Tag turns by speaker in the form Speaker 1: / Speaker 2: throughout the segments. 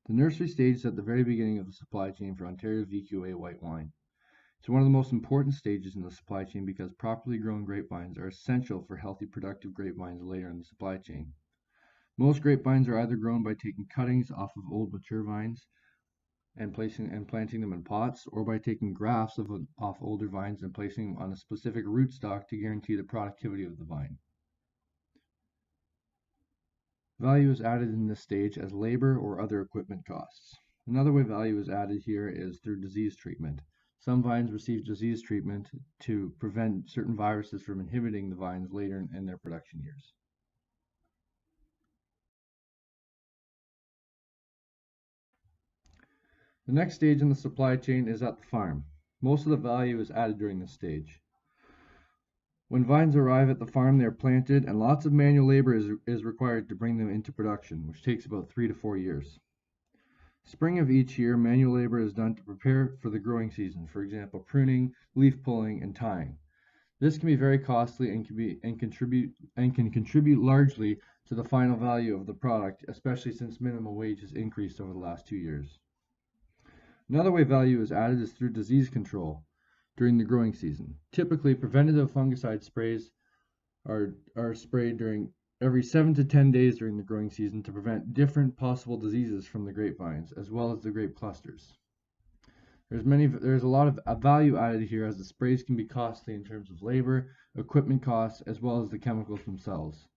Speaker 1: The nursery stage is at the very beginning of the supply chain for Ontario VQA white wine. It's one of the most important stages in the supply chain because properly grown grapevines are essential for healthy, productive grapevines later in the supply chain. Most grapevines are either grown by taking cuttings off of old mature vines and planting them in pots, or by taking grafts off older vines and placing them on a specific rootstock to guarantee the productivity of the vine. Value is added in this stage as labor or other equipment costs. Another way value is added here is through disease treatment. Some vines receive disease treatment to prevent certain viruses from inhibiting the vines later in their production years. The next stage in the supply chain is at the farm. Most of the value is added during this stage. When vines arrive at the farm, they are planted, and lots of manual labor is required to bring them into production, which takes about 3 to 4 years. Spring of each year, manual labor is done to prepare for the growing season, for example, pruning, leaf pulling, and tying. This can be very costly and can contribute largely to the final value of the product, especially since minimum wage has increased over the last 2 years. Another way value is added is through disease control during the growing season. Typically, preventative fungicide sprays are sprayed during every 7 to 10 days during the growing season to prevent different possible diseases from the grapevines, as well as the grape clusters. There's a lot of value added here, as the sprays can be costly in terms of labor, equipment costs, as well as the chemicals themselves.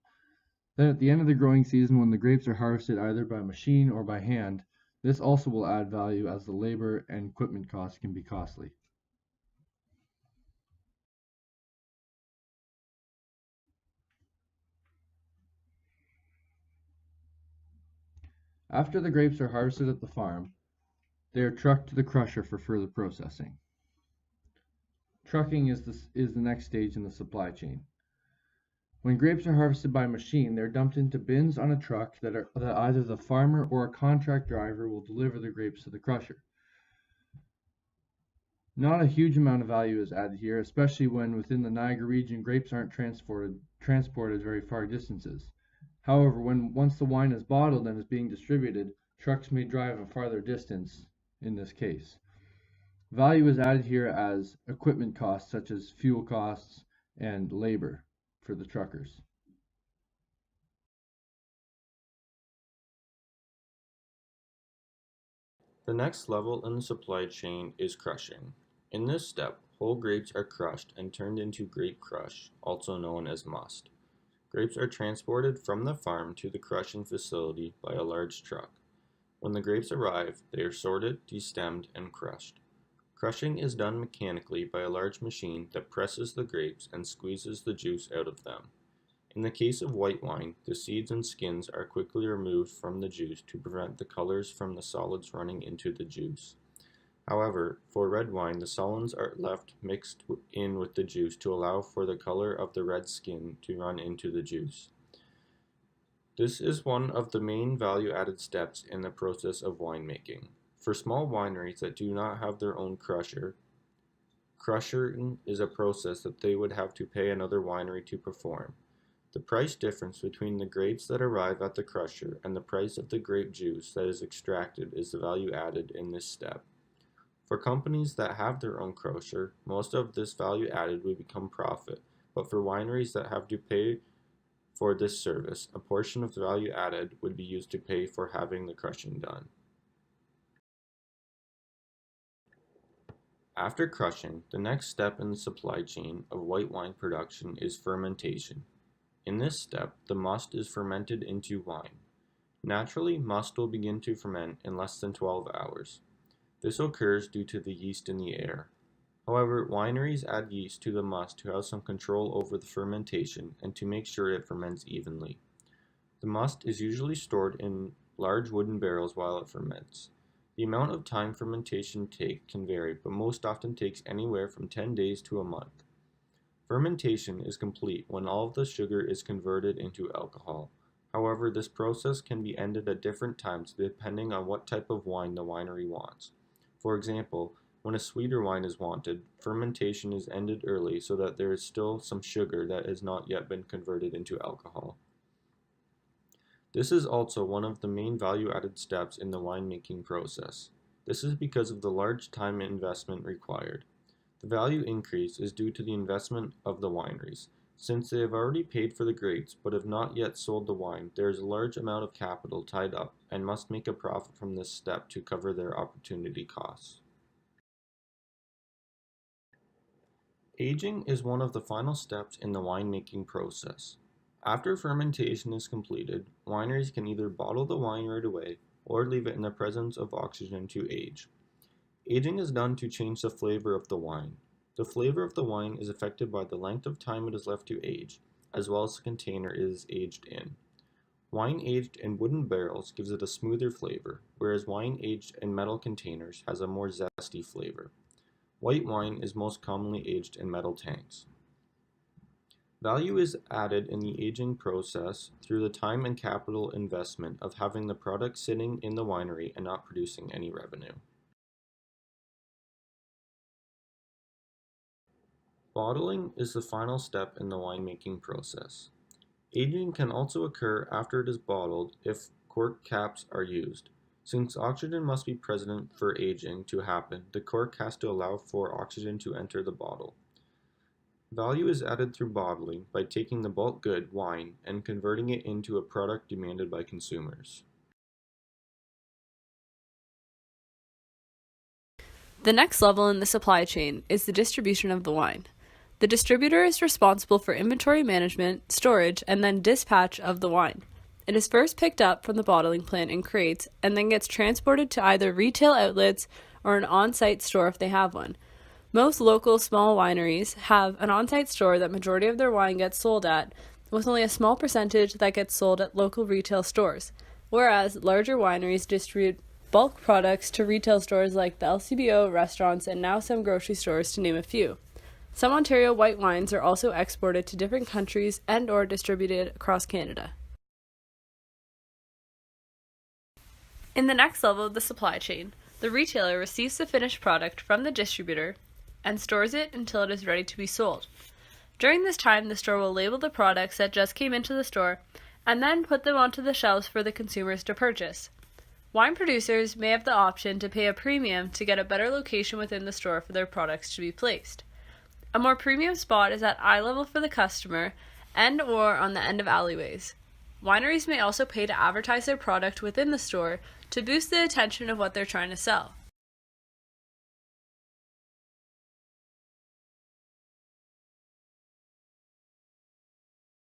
Speaker 1: Then at the end of the growing season, when the grapes are harvested either by machine or by hand, this also will add value, as the labor and equipment costs can be costly. After the grapes are harvested at the farm, they are trucked to the crusher for further processing. Trucking is the next stage in the supply chain. When grapes are harvested by machine, they're dumped into bins on a truck that either the farmer or a contract driver will deliver the grapes to the crusher. Not a huge amount of value is added here, especially when within the Niagara region grapes aren't transported very far distances. However, once the wine is bottled and is being distributed, trucks may drive a farther distance in this case. Value is added here as equipment costs, such as fuel costs and labor for the truckers.
Speaker 2: The next level in the supply chain is crushing. In this step, whole grapes are crushed and turned into grape crush, also known as must. Grapes are transported from the farm to the crushing facility by a large truck. When the grapes arrive, they are sorted, destemmed, and crushed. Crushing is done mechanically by a large machine that presses the grapes and squeezes the juice out of them. In the case of white wine, the seeds and skins are quickly removed from the juice to prevent the colors from the solids running into the juice. However, for red wine, the solids are left mixed in with the juice to allow for the color of the red skin to run into the juice. This is one of the main value-added steps in the process of winemaking. For small wineries that do not have their own crusher, crushing is a process that they would have to pay another winery to perform. The price difference between the grapes that arrive at the crusher and the price of the grape juice that is extracted is the value added in this step. For companies that have their own crusher, most of this value added would become profit, but for wineries that have to pay for this service, a portion of the value added would be used to pay for having the crushing done. After crushing, the next step in the supply chain of white wine production is fermentation. In this step, the must is fermented into wine. Naturally, must will begin to ferment in less than 12 hours. This occurs due to the yeast in the air. However, wineries add yeast to the must to have some control over the fermentation and to make sure it ferments evenly. The must is usually stored in large wooden barrels while it ferments. The amount of time fermentation can vary, but most often takes anywhere from 10 days to a month. Fermentation is complete when all of the sugar is converted into alcohol. However, this process can be ended at different times depending on what type of wine the winery wants. For example, when a sweeter wine is wanted, fermentation is ended early so that there is still some sugar that has not yet been converted into alcohol. This is also one of the main value-added steps in the winemaking process. This is because of the large time investment required. The value increase is due to the investment of the wineries. Since they have already paid for the grapes but have not yet sold the wine, there is a large amount of capital tied up and must make a profit from this step to cover their opportunity costs. Aging is one of the final steps in the winemaking process. After fermentation is completed, wineries can either bottle the wine right away or leave it in the presence of oxygen to age. Aging is done to change the flavor of the wine. The flavor of the wine is affected by the length of time it is left to age, as well as the container it is aged in. Wine aged in wooden barrels gives it a smoother flavor, whereas wine aged in metal containers has a more zesty flavor. White wine is most commonly aged in metal tanks. Value is added in the aging process through the time and capital investment of having the product sitting in the winery and not producing any revenue. Bottling is the final step in the winemaking process. Aging can also occur after it is bottled if cork caps are used. Since oxygen must be present for aging to happen, the cork has to allow for oxygen to enter the bottle. Value is added through bottling by taking the bulk good, wine, and converting it into a product demanded by consumers.
Speaker 3: The next level in the supply chain is the distribution of the wine. The distributor is responsible for inventory management, storage, and then dispatch of the wine. It is first picked up from the bottling plant in crates and then gets transported to either retail outlets or an on-site store if they have one. Most local small wineries have an on-site store that majority of their wine gets sold at, with only a small percentage that gets sold at local retail stores, whereas larger wineries distribute bulk products to retail stores like the LCBO, restaurants, and now some grocery stores, to name a few. Some Ontario white wines are also exported to different countries and or distributed across Canada. In the next level of the supply chain, the retailer receives the finished product from the distributor and stores it until it is ready to be sold. During this time, the store will label the products that just came into the store and then put them onto the shelves for the consumers to purchase. Wine producers may have the option to pay a premium to get a better location within the store for their products to be placed. A more premium spot is at eye level for the customer and or on the end of alleyways. Wineries may also pay to advertise their product within the store to boost the attention of what they're trying to sell.